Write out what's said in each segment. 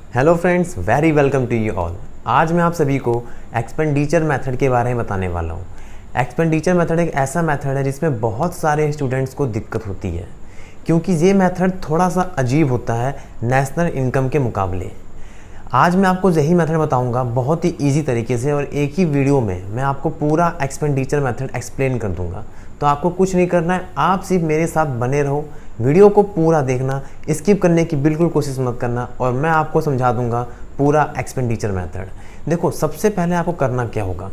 Hello friends, very welcome to you all. आज मैं आप सभी को एक्सपेंडिचर मेथड के बारे में बताने वाला हूँ। एक्सपेंडिचर मेथड एक ऐसा मेथड है जिसमें बहुत सारे स्टूडेंट्स को दिक्कत होती है, क्योंकि ये मेथड थोड़ा सा अजीब होता है नेशनल इनकम के मुकाबले। आज मैं आपको यही मेथड बताऊंगा बहुत ही इजी तरीके से, और एक ही वीडियो में मैं आपको पूरा एक्सपेंडिचर मेथड एक्सप्लेन कर दूंगा। तो आपको कुछ नहीं करना है, आप सिर्फ मेरे साथ बने रहो, वीडियो को पूरा देखना, स्किप करने की बिल्कुल कोशिश मत करना, और मैं आपको समझा दूंगा पूरा एक्सपेंडिचर मेथड। देखो, सबसे पहले आपको करना क्या होगा।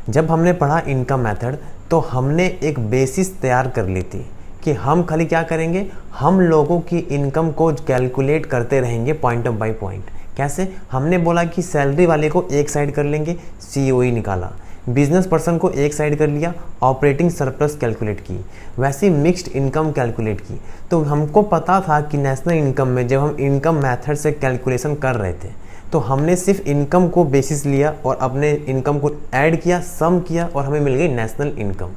जब हमने पढ़ा इनकम मेथड तो हमने एक बेसिस तैयार कर ली थी कि हम खाली क्या करेंगे, हम लोगों की इनकम को कैलकुलेट करते रहेंगे पॉइंट बाय पॉइंट। कैसे? हमने बोला कि सैलरी वाले को एक साइड कर लेंगे, सीओई निकाला, बिजनेस पर्सन को एक साइड कर लिया, ऑपरेटिंग सरप्लस कैलकुलेट की, वैसे मिक्स्ड इनकम कैलकुलेट की। तो हमको पता था कि नेशनल इनकम में जब हम इनकम मेथड से कैलकुलेशन कर रहे थे तो हमने सिर्फ इनकम को बेसिस लिया और अपने इनकम को ऐड किया, सम किया, और हमें मिल गई नेशनल इनकम।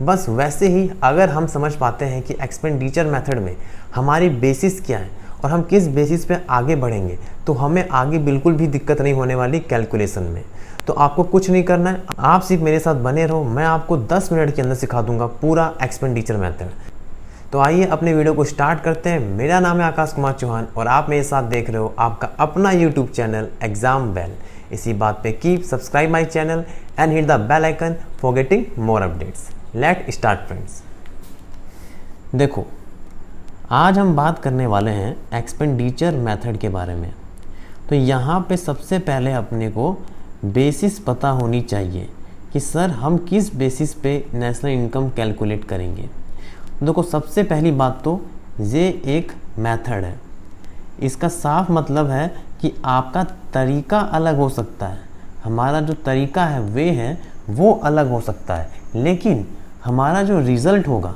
बस वैसे ही अगर हम समझ पाते हैं कि एक्सपेंडिचर मेथड में हमारी बेसिस क्या है और हम किस बेसिस पे आगे बढ़ेंगे, तो हमें आगे बिल्कुल भी दिक्कत नहीं होने वाली कैलकुलेशन में। तो आपको कुछ नहीं करना है, आप सिर्फ मेरे साथ बने रहो, मैं आपको 10 मिनट के अंदर सिखा दूंगा पूरा एक्सपेंडिचर मेथड। तो आइए अपने वीडियो को स्टार्ट करते हैं। मेरा नाम है आकाश कुमार चौहान और आप मेरे साथ देख रहे हो आपका अपना यूट्यूब चैनल एग्जाम बेल। इसी बात पे keep subscribe my channel and hit the bell icon for getting more updates. Let start friends. देखो, आज हम बात करने वाले हैं एक्सपेंडिचर मेथड के बारे में। तो यहाँ पे सबसे पहले अपने को बेसिस पता होनी चाहिए कि सर हम किस बेसिस पे नेशनल इनकम कैलकुलेट करेंगे। देखो, सबसे पहली बात तो ये एक मेथड है। इसका साफ मतलब है कि आपका तरीका अलग हो सकता है, हमारा जो तरीका है वे है वो अलग हो सकता है, लेकिन हमारा जो रिज़ल्ट होगा,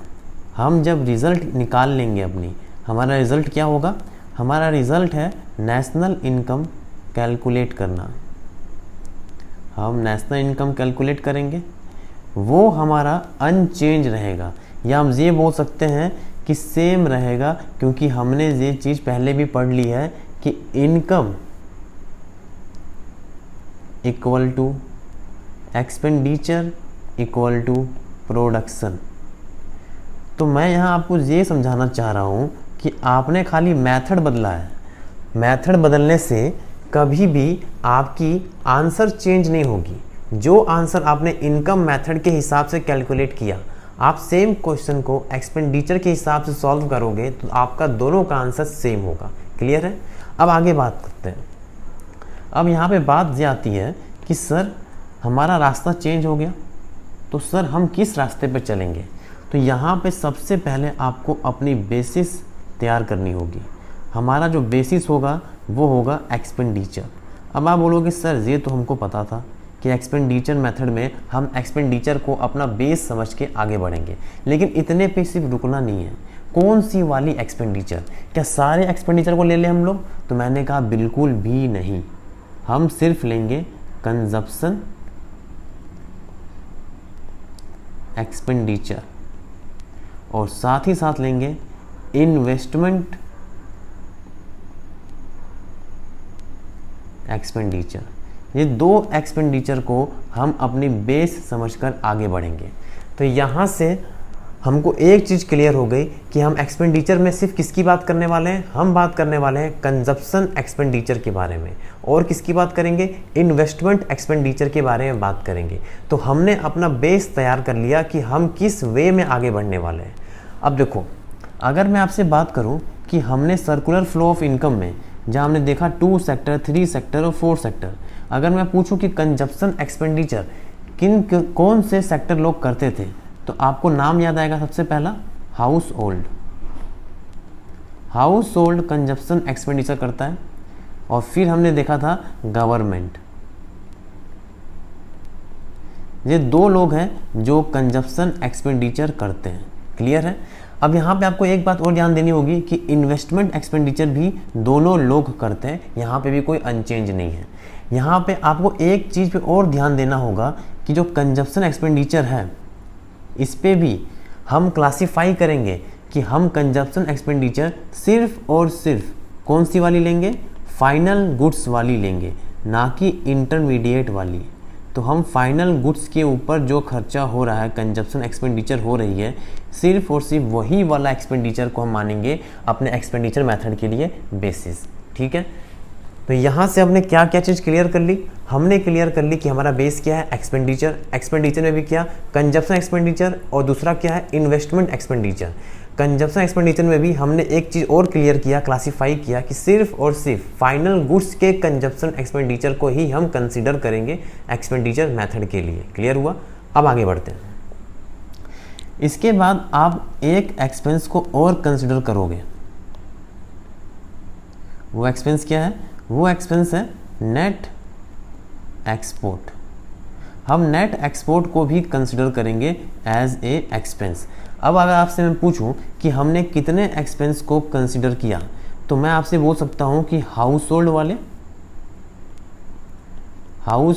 हम जब रिज़ल्ट निकाल लेंगे अपनी, हमारा रिज़ल्ट क्या होगा? हमारा रिज़ल्ट है नेशनल इनकम कैलकुलेट करना। हम नेशनल इनकम कैलकुलेट करेंगे, वो हमारा अनचेंज रहेगा, या हम ये बोल सकते हैं कि सेम रहेगा, क्योंकि हमने ये चीज़ पहले भी पढ़ ली है कि income equal to expenditure equal to production. तो मैं यहाँ आपको ये समझाना चाह रहा हूँ कि आपने खाली मेथड बदला है। मेथड बदलने से कभी भी आपकी आंसर चेंज नहीं होगी। जो आंसर आपने इनकम मेथड के हिसाब से कैलकुलेट किया, आप सेम क्वेश्चन को एक्सपेंडिचर के हिसाब से सॉल्व करोगे तो आपका दोनों का आंसर सेम होगा। क्लियर है? अब आगे बात करते हैं। अब यहाँ पे बात ये आती है कि सर हमारा रास्ता चेंज हो गया, तो सर हम किस रास्ते पे चलेंगे? तो यहाँ पे सबसे पहले आपको अपनी बेसिस तैयार करनी होगी। हमारा जो बेसिस होगा वो होगा एक्सपेंडिचर। अब आप बोलोगे सर ये तो हमको पता था कि एक्सपेंडिचर मेथड में हम एक्सपेंडिचर को अपना बेस समझ के आगे बढ़ेंगे, लेकिन इतने पे सिर्फ रुकना नहीं है। कौन सी वाली एक्सपेंडिचर? क्या सारे एक्सपेंडिचर को ले लें हम लोग? तो मैंने कहा बिल्कुल भी नहीं, हम सिर्फ लेंगे कंजप्शन एक्सपेंडिचर और साथ ही साथ लेंगे इन्वेस्टमेंट एक्सपेंडिचर। ये दो एक्सपेंडिचर को हम अपनी बेस समझकर आगे बढ़ेंगे। तो यहाँ से हमको एक चीज़ क्लियर हो गई कि हम एक्सपेंडिचर में सिर्फ किसकी बात करने वाले हैं? हम बात करने वाले हैं कंजप्शन एक्सपेंडिचर के बारे में। और किसकी बात करेंगे? इन्वेस्टमेंट एक्सपेंडिचर के बारे में बात करेंगे। तो हमने अपना बेस तैयार कर लिया कि हम किस वे में आगे बढ़ने वाले हैं। अब देखो, अगर मैं आपसे बात करूं कि हमने सर्कुलर फ्लो ऑफ इनकम में जहां हमने देखा 2 सेक्टर, 3 सेक्टर और 4 सेक्टर, अगर मैं पूछूं कि कंजप्शन एक्सपेंडिचर कौन से सेक्टर लोग करते थे, तो आपको नाम याद आएगा। सबसे पहला हाउस होल्ड कंजप्शन एक्सपेंडिचर करता है, और फिर हमने देखा था गवर्नमेंट। ये 2 लोग हैं जो कंजप्शन एक्सपेंडिचर करते हैं। क्लियर है? अब यहाँ पे आपको एक बात और ध्यान देनी होगी कि इन्वेस्टमेंट एक्सपेंडिचर भी दोनों लोग करते हैं, यहाँ पे भी कोई अनचेंज नहीं है। यहाँ पे आपको एक चीज़ पे और ध्यान देना होगा कि जो कंजप्शन एक्सपेंडिचर है, इस पे भी हम क्लासिफाई करेंगे कि हम कंजप्शन एक्सपेंडिचर सिर्फ और सिर्फ कौन सी वाली लेंगे? फाइनल गुड्स वाली लेंगे, ना कि इंटरमीडिएट वाली। तो हम फाइनल गुड्स के ऊपर जो खर्चा हो रहा है, कंजप्शन एक्सपेंडिचर हो रही है, सिर्फ और सिर्फ वही वाला एक्सपेंडिचर को हम मानेंगे अपने एक्सपेंडिचर मेथड के लिए बेसिस। ठीक है, तो यहाँ से हमने क्या क्या चीज़ क्लियर कर ली? हमने क्लियर कर ली कि हमारा बेस क्या है, एक्सपेंडिचर। एक्सपेंडिचर में भी क्या, कंजप्शन एक्सपेंडिचर, और दूसरा क्या है, इन्वेस्टमेंट एक्सपेंडिचर। कंजप्शन एक्सपेंडिचर में भी हमने एक चीज़ और क्लियर किया, क्लासीफाई किया कि सिर्फ और सिर्फ फाइनल गुड्स के कंजप्शन एक्सपेंडिचर को ही हम कंसीडर करेंगे एक्सपेंडिचर मेथड के लिए। क्लियर हुआ? अब आगे बढ़ते हैं। इसके बाद आप एक एक्सपेंस को और कंसीडर करोगे। वो एक्सपेंस क्या है? वो एक्सपेंस है नेट एक्सपोर्ट। हम नेट एक्सपोर्ट को भी कंसिडर करेंगे एज ए एक्सपेंस। अब अगर आपसे मैं पूछूं कि हमने कितने एक्सपेंस को कंसिडर किया, तो मैं आपसे बोल सकता हूं कि हाउस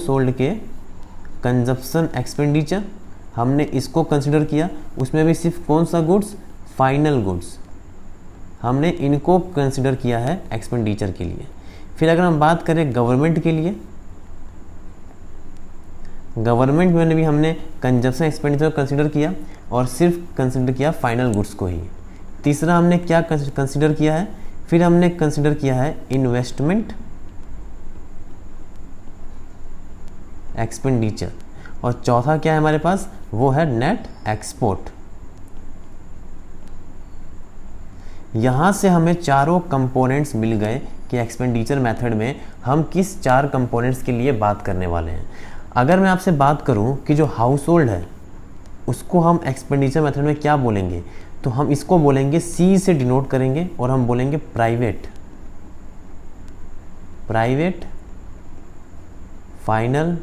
होल्ड के कंजप्शन एक्सपेंडिचर हमने इसको कंसिडर किया। उसमें भी सिर्फ कौन सा गुड्स? Final goods. हमने इनको कंसिडर किया है एक्सपेंडिचर के लिए। फिर अगर हम बात करें गवर्नमेंट के लिए, गवर्नमेंट में भी हमने कंजप्शन एक्सपेंडिचर कंसिडर किया और सिर्फ कंसिडर किया फाइनल गुड्स को ही। तीसरा हमने क्या कंसिडर किया है? फिर हमने कंसिडर किया है इन्वेस्टमेंट एक्सपेंडिचर, और चौथा क्या है हमारे पास? वो है नेट एक्सपोर्ट। यहाँ से हमें चारों कंपोनेंट्स मिल गए कि एक्सपेंडिचर मेथड में हम किस चार कंपोनेंट्स के लिए बात करने वाले हैं। अगर मैं आपसे बात करूं कि जो हाउस होल्ड है उसको हम एक्सपेंडिचर मेथड में क्या बोलेंगे, तो हम इसको बोलेंगे सी से डिनोट करेंगे और हम बोलेंगे प्राइवेट फाइनल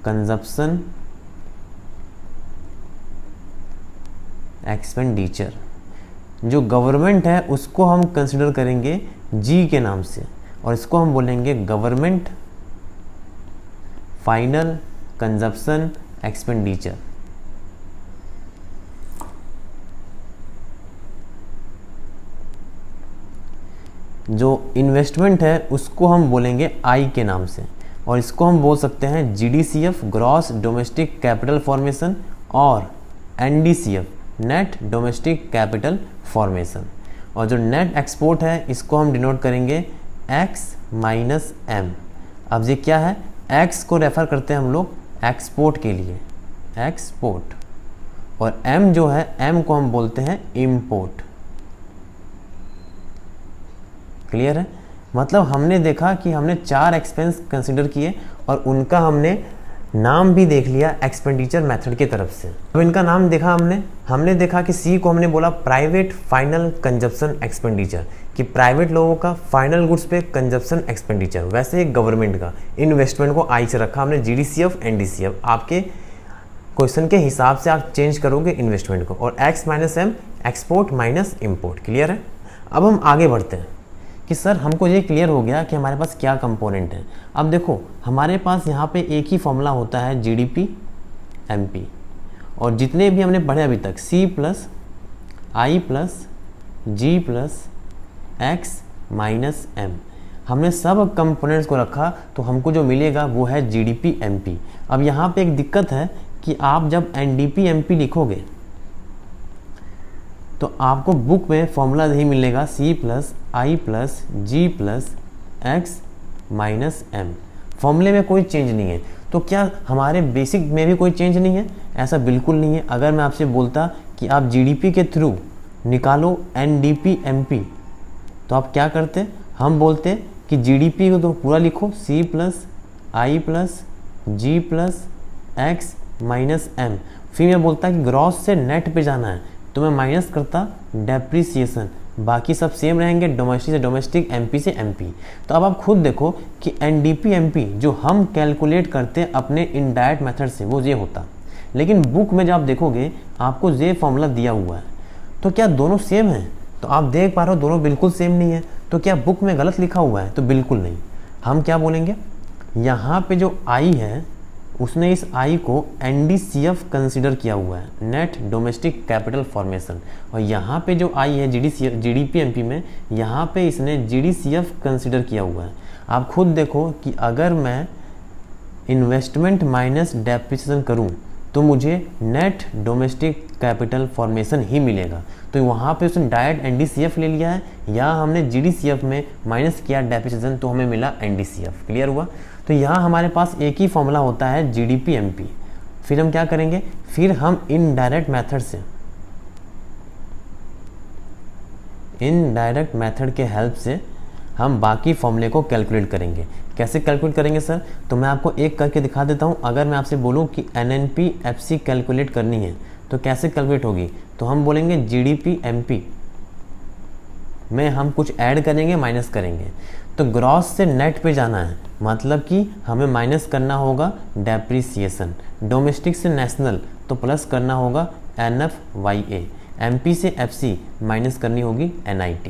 कंजप्शन एक्सपेंडिचर। जो गवर्नमेंट है उसको हम कंसिडर करेंगे जी के नाम से और इसको हम बोलेंगे गवर्नमेंट फाइनल कंजप्शन एक्सपेंडिचर। जो इन्वेस्टमेंट है उसको हम बोलेंगे आई के नाम से और इसको हम बोल सकते हैं जीडीसीएफ ग्रॉस डोमेस्टिक कैपिटल फॉर्मेशन और एनडीसीएफ नेट डोमेस्टिक कैपिटल फॉर्मेशन। और जो नेट एक्सपोर्ट है इसको हम डिनोट करेंगे एक्स माइनस एम। अब ये क्या है? एक्स को रेफर करते हैं हम लोग एक्सपोर्ट के लिए, एक्सपोर्ट, और एम जो है एम को हम बोलते हैं इम्पोर्ट। क्लियर है? मतलब हमने देखा कि हमने चार एक्सपेंस कंसिडर किए और उनका हमने नाम भी देख लिया एक्सपेंडिचर मेथड की तरफ से। अब इनका नाम देखा हमने देखा कि सी को हमने बोला प्राइवेट फाइनल कंजप्शन एक्सपेंडिचर, कि प्राइवेट लोगों का फाइनल गुड्स पे कंजप्शन एक्सपेंडिचर। वैसे एक गवर्नमेंट का इन्वेस्टमेंट को आई से रखा हमने जीडीसीएफ एनडीसीएफ। आपके क्वेश्चन के हिसाब से आप चेंज करोगे इन्वेस्टमेंट को, और X minus M export minus import. Clear है? अब हम आगे बढ़ते हैं कि सर हमको ये क्लियर हो गया कि हमारे पास क्या कंपोनेंट है। अब देखो हमारे पास यहाँ पे एक ही फॉर्मूला होता है जीडीपी एमपी, और जितने भी हमने पढ़े अभी तक सी प्लस आई प्लस जी प्लस एक्स माइनस एम, हमने सब कंपोनेंट्स को रखा तो हमको जो मिलेगा वो है जीडीपी एमपी। अब यहाँ पे एक दिक्कत है कि आप जब एनडीपी एमपी लिखोगे तो आपको बुक में फॉर्मूला नहीं मिलेगा सी प्लस आई प्लस जी प्लस एक्स माइनस एम। फॉर्मूले में कोई चेंज नहीं है। तो क्या हमारे बेसिक में भी कोई चेंज नहीं है? ऐसा बिल्कुल नहीं है। अगर मैं आपसे बोलता कि आप जीडीपी के थ्रू निकालो एनडीपी एमपी, तो आप क्या करते? हम बोलते कि जीडीपी को तो पूरा लिखो सी प्लस आई प्लस जी प्लस एक्स माइनस एम। फिर मैं बोलता कि ग्रॉस से नेट पे जाना है तो मैं माइनस करता डेप्रिसिएशन, बाकी सब सेम रहेंगे, डोमेस्टिक से डोमेस्टिक, एमपी से एमपी। तो अब आप खुद देखो कि एनडीपी एमपी जो हम कैलकुलेट करते हैं अपने इनडायरेक्ट मेथड से वो ये होता, लेकिन बुक में जब आप देखोगे आपको ये फॉर्मूला दिया हुआ है। तो क्या दोनों सेम हैं? तो आप देख पा रहे हो दोनों बिल्कुल सेम नहीं है। तो क्या बुक में गलत लिखा हुआ है? तो बिल्कुल नहीं। हम क्या बोलेंगे, यहाँ पे जो आई है उसने इस आई को NDCF कंसिडर किया हुआ है, नेट डोमेस्टिक कैपिटल फॉर्मेशन। और यहाँ पे जो आई है GDP-MP में, यहाँ पे इसने GDCF कंसिडर किया हुआ है। आप खुद देखो कि अगर मैं इन्वेस्टमेंट माइनस डेप्रिसिएशन करूँ तो मुझे नेट डोमेस्टिक कैपिटल फॉर्मेशन ही मिलेगा। तो वहाँ पे उसने डायरेक्ट NDCF ले लिया है, या हमने GDCF में माइनस किया डेप्रिसिएशन तो हमें मिला NDCF। क्लियर हुआ? तो यहाँ हमारे पास एक ही फॉर्मूला होता है GDP-MP। फिर हम क्या करेंगे, फिर हम इनडायरेक्ट मेथड के हेल्प से हम बाकी फॉर्मूले को कैलकुलेट करेंगे। कैसे कैलकुलेट करेंगे सर? तो मैं आपको एक करके दिखा देता हूँ। अगर मैं आपसे बोलूँ कि NNP-FC कैलकुलेट करनी है तो कैसे कैलकुलेट होगी, तो हम बोलेंगे GDP-MP में हम कुछ ऐड करेंगे, माइनस करेंगे। तो ग्रॉस से नेट पे जाना है, मतलब कि हमें माइनस करना होगा डेप्रिसिएशन। डोमेस्टिक से नेशनल तो प्लस करना होगा NFYA। MP से FC माइनस करनी होगी NIT।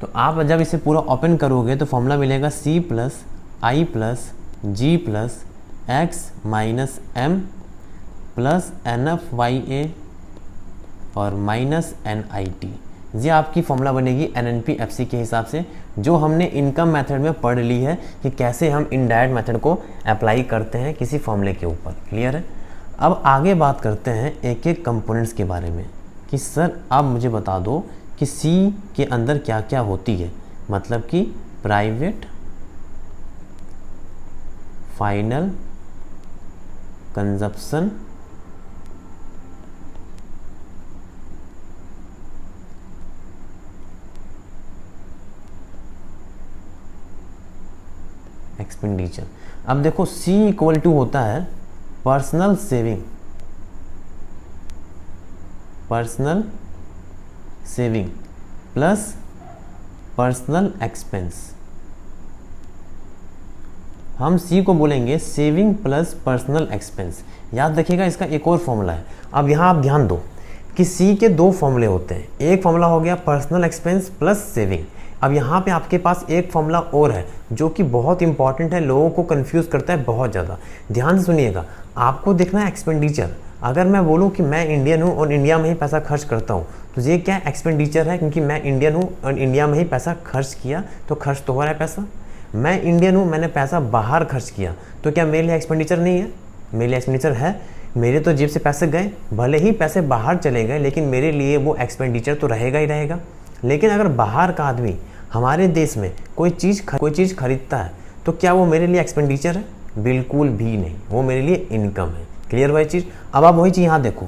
तो आप जब इसे पूरा ओपन करोगे तो फॉर्मूला मिलेगा C + I + G + X - M + NFYA और माइनस NIT। ये आपकी फॉर्मूला बनेगी NNP-FC के हिसाब से, जो हमने इनकम मेथड में पढ़ ली है कि कैसे हम इनडायरेक्ट मेथड को अप्लाई करते हैं किसी फॉर्मूले के ऊपर। क्लियर है? अब आगे बात करते हैं एक एक कंपोनेंट्स के बारे में कि सर आप मुझे बता दो कि C के अंदर क्या क्या होती है। मतलब कि प्राइवेट, फाइनल, कंजप्शन, एक्सपेंडिचर। अब देखो C = होता है personal saving plus personal expense. हम C को बोलेंगे सेविंग प्लस पर्सनल एक्सपेंस। याद रखिएगा इसका एक और फॉर्मूला है। अब यहाँ आप ध्यान दो कि C के दो फॉर्मूले होते हैं। एक फॉर्मूला हो गया पर्सनल एक्सपेंस प्लस सेविंग। अब यहाँ पे आपके पास एक फॉर्मूला और है जो कि बहुत इंपॉर्टेंट है, लोगों को कंफ्यूज करता है बहुत ज़्यादा। ध्यान से सुनिएगा, आपको देखना है एक्सपेंडिचर। अगर मैं बोलूँ कि मैं इंडियन हूँ और इंडिया में ही पैसा खर्च करता हूँ तो ये क्या एक्सपेंडिचर है, क्योंकि मैं इंडियन हूँ और इंडिया में ही पैसा खर्च किया तो खर्च तो हो रहा है पैसा। मैं इंडियन हूँ, मैंने पैसा बाहर खर्च किया तो क्या मेरे लिए एक्सपेंडिचर नहीं है? मेरे लिए एक्सपेंडिचर है। मेरे तो जेब से पैसे गए, भले ही पैसे बाहर चले गए, लेकिन मेरे लिए वो एक्सपेंडिचर तो रहेगा ही रहेगा। लेकिन अगर बाहर का आदमी हमारे देश में कोई चीज़ खरीदता है तो क्या वो मेरे लिए एक्सपेंडिचर है? बिल्कुल भी नहीं, वो मेरे लिए इनकम है। क्लियर हुआ चीज़? अब आप वही चीज़ यहाँ देखो,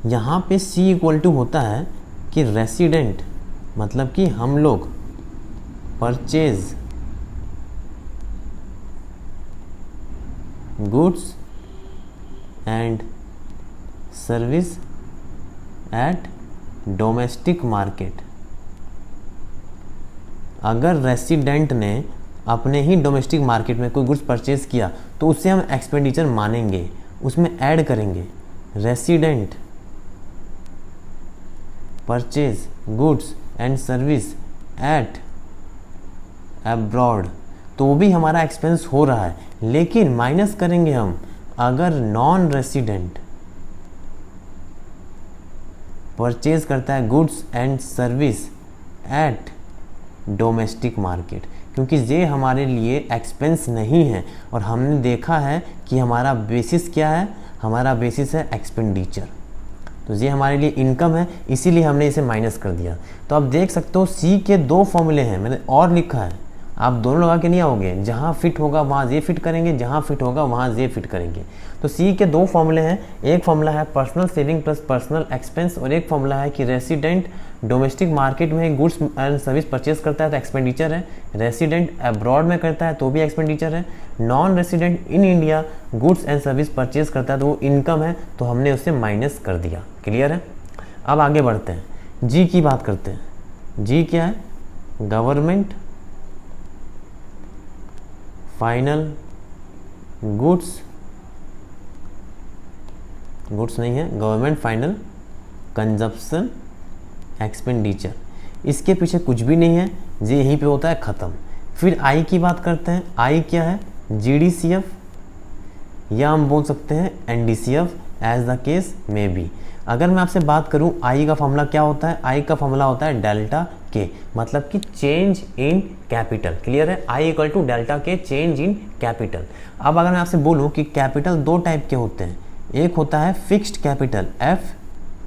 यहाँ पे C = होता है कि रेसिडेंट, मतलब कि हम लोग purchase goods and service at domestic market. अगर रेसिडेंट ने अपने ही डोमेस्टिक मार्केट में कोई गुड्स परचेज किया तो उसे हम एक्सपेंडिचर मानेंगे, उसमें ऐड करेंगे resident purchase goods and service eight abroad, तो वो भी हमारा एक्सपेंस हो रहा है। लेकिन माइनस करेंगे हम अगर नॉन रेसिडेंट परचेज करता है goods and service at domestic market, क्योंकि ये हमारे लिए एक्सपेंस नहीं है। और हमने देखा है कि हमारा बेसिस क्या है, हमारा बेसिस है एक्सपेंडिचर। तो ये हमारे लिए इनकम है, इसीलिए हमने इसे माइनस कर दिया। तो आप देख सकते हो C के दो फॉर्मूले हैं, मैंने और लिखा है, आप दोनों लगा के नहीं आओगे। जहाँ फिट होगा वहाँ ये फिट करेंगे, जहाँ फिट होगा वहाँ ये फिट करेंगे। तो C के दो फॉर्मूले हैं, एक फॉर्मूला है personal saving plus personal expense, और एक फॉर्मूला है कि रेसिडेंट डोमेस्टिक मार्केट में गुड्स एंड सर्विस परचेज करता है तो एक्सपेंडिचर है, रेसिडेंट अब्रॉड में करता है तो भी एक्सपेंडिचर है, non resident in India goods and service purchase करता है तो वो इनकम है, तो हमने उसे माइनस कर दिया। क्लियर है? अब आगे बढ़ते हैं, G की बात करते हैं। G क्या है? गवर्नमेंट फाइनल गुड्स नहीं है, गवर्नमेंट फाइनल कंजप्शन एक्सपेंडिचर। इसके पीछे कुछ भी नहीं है, ये यहीं पे होता है ख़त्म। फिर I की बात करते हैं। I क्या है? GDCF या हम बोल सकते हैं NDCF एज द केस में बी। अगर मैं आपसे बात करूं आई का फॉर्मूला क्या होता है, आई का फॉर्मूला होता है डेल्टा के, मतलब कि चेंज इन कैपिटल। क्लियर है, आई इक्वल टू डेल्टा के चेंज इन कैपिटल। अब अगर मैं आपसे बोलूं कि कैपिटल दो टाइप के होते हैं, एक होता है फिक्स्ड कैपिटल एफ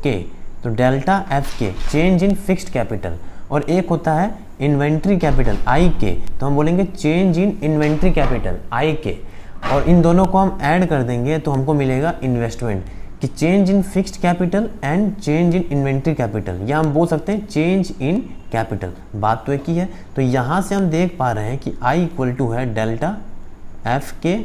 के, तो डेल्टा एफ के चेंज इन फिक्स्ड कैपिटल, और एक होता है इन्वेंट्री कैपिटल आई के, तो हम बोलेंगे change in inventory capital I के। और इन दोनों को हम ऐड कर देंगे तो हमको मिलेगा इन्वेस्टमेंट, कि change in fixed capital and change in inventory capital, या हम बोल सकते हैं चेंज इन कैपिटल। बात तो एक ही है। तो यहाँ से हम देख पा रहे हैं कि आई इक्वल टू है डेल्टा एफ के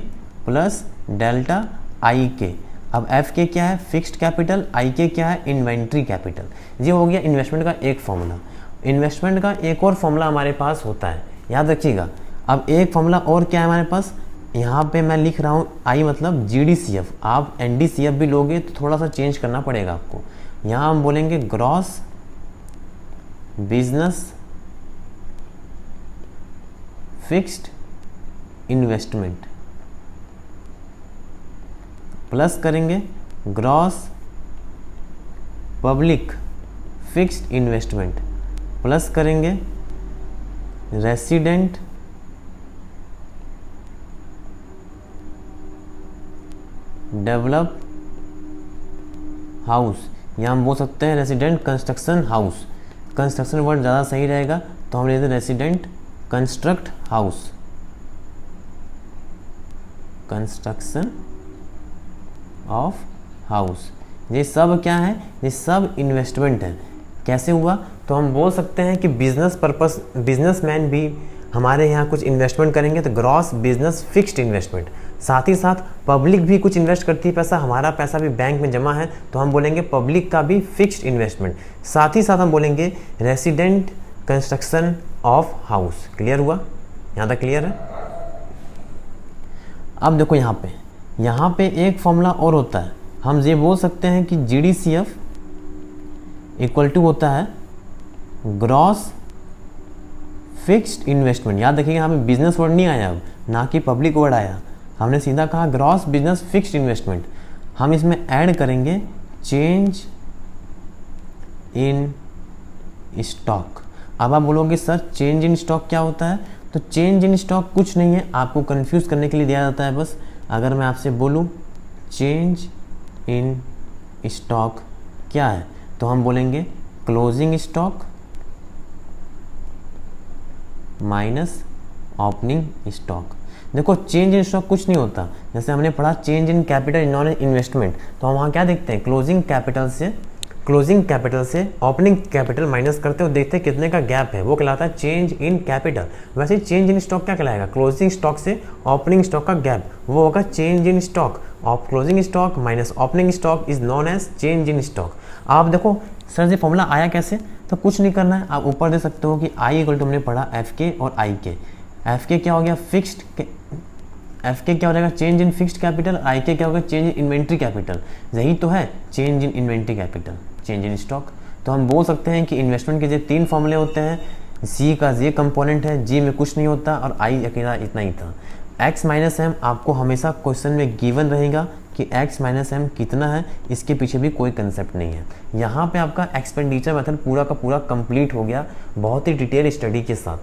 प्लस डेल्टा आई के। अब एफ के क्या है, फिक्स्ड कैपिटल, आई के क्या है, इन्वेंट्री कैपिटल। ये हो गया इन्वेस्टमेंट का एक फॉर्मूला। इन्वेस्टमेंट का एक और फॉर्मूला हमारे पास होता है, याद रखिएगा। अब एक फॉर्मूला और क्या है हमारे पास, यहाँ पे मैं लिख रहा हूँ आई मतलब GDCF, आप NDCF भी लोगे तो थोड़ा सा चेंज करना पड़ेगा आपको। यहाँ हम बोलेंगे gross business fixed investment, plus करेंगे gross public fixed investment, plus करेंगे रेसिडेंट डेवलप हाउस, या हम बोल सकते हैं resident construction house. Construction word ज़्यादा सही रहेगा, तो हम लेते हैं resident construct house, construction of house. ये सब क्या है, ये सब इन्वेस्टमेंट है। कैसे हुआ, तो हम बोल सकते हैं कि बिजनेस पर्पस, बिजनेसमैन भी हमारे यहाँ कुछ इन्वेस्टमेंट करेंगे तो ग्रॉस बिजनेस फिक्स्ड इन्वेस्टमेंट। साथ ही साथ पब्लिक भी कुछ इन्वेस्ट करती है पैसा, हमारा पैसा भी बैंक में जमा है, तो हम बोलेंगे पब्लिक का भी फिक्स्ड इन्वेस्टमेंट। साथ ही साथ हम बोलेंगे resident construction of house. Clear हुआ, यहाँ तक क्लियर है। अब देखो यहाँ पे एक फॉर्मूला और होता है, हम ये बोल सकते हैं कि GDCF इक्वल टू होता है ग्रॉस फिक्स्ड इन्वेस्टमेंट। याद रखिएगा, यहाँ पे बिजनेस वर्ड नहीं आया, अब ना कि पब्लिक वर्ड आया, हमने सीधा कहा ग्रॉस बिजनेस फिक्स्ड इन्वेस्टमेंट। हम इसमें ऐड करेंगे चेंज इन स्टॉक। अब आप बोलोगे सर चेंज इन स्टॉक क्या होता है, तो चेंज इन स्टॉक कुछ नहीं है, आपको कंफ्यूज करने के लिए दिया जाता है बस। अगर मैं आपसे बोलूँ चेंज इन स्टॉक क्या है, तो हम बोलेंगे closing stock minus opening stock. देखो चेंज इन स्टॉक कुछ नहीं होता, जैसे हमने पढ़ा change in capital non investment, तो हम वहाँ क्या देखते हैं, क्लोजिंग कैपिटल से ओपनिंग कैपिटल माइनस करते हो, देखते हैं कितने का गैप है, वो कहलाता है चेंज इन कैपिटल। वैसे चेंज इन स्टॉक क्या कहलाएगा, क्लोजिंग स्टॉक से ओपनिंग स्टॉक का गैप, वो होगा change in stock. Of closing stock minus opening stock is known as change in stock. आप देखो सर ये फॉर्मूला आया कैसे, तो कुछ नहीं करना है, आप ऊपर दे सकते हो कि आई इक्वल टू हमने पढ़ा एफ के और आई के। एफ के क्या हो गया, फिक्स्ड, एफ के क्या हो जाएगा, चेंज इन फिक्स्ड कैपिटल, आई के क्या होगा, चेंज इन इन्वेंट्री कैपिटल। यही तो है change in inventory capital, change in stock. तो हम बोल सकते हैं कि इन्वेस्टमेंट के जो 3 फॉर्मूले होते हैं, सी का ये कंपोनेंट है, जी में कुछ नहीं होता, और आई अकेला इतना ही था। एक्स माइनस एम आपको हमेशा क्वेश्चन में गिवन रहेगा कि x माइनस एम कितना है, इसके पीछे भी कोई कंसेप्ट नहीं है। यहाँ पे आपका एक्सपेंडिचर मेथड पूरा का पूरा कंप्लीट हो गया, बहुत ही डिटेल स्टडी के साथ।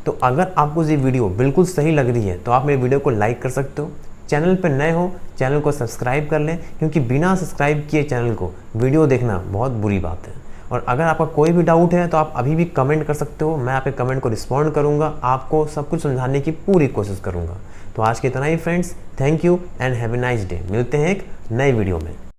तो अगर आपको ये वीडियो बिल्कुल सही लग रही है तो आप मेरे वीडियो को लाइक कर सकते हो, चैनल पर नए हो चैनल को सब्सक्राइब कर लें, क्योंकि बिना सब्सक्राइब किए चैनल को वीडियो देखना बहुत बुरी बात है। और अगर आपका कोई भी डाउट है तो आप अभी भी कमेंट कर सकते हो, मैं आपके कमेंट को रिस्पॉन्ड करूँगा, आपको सब कुछ समझाने की पूरी कोशिश करूँगा। तो आज के इतना ही friends, thank you and have a nice day. मिलते हैं एक नए वीडियो में।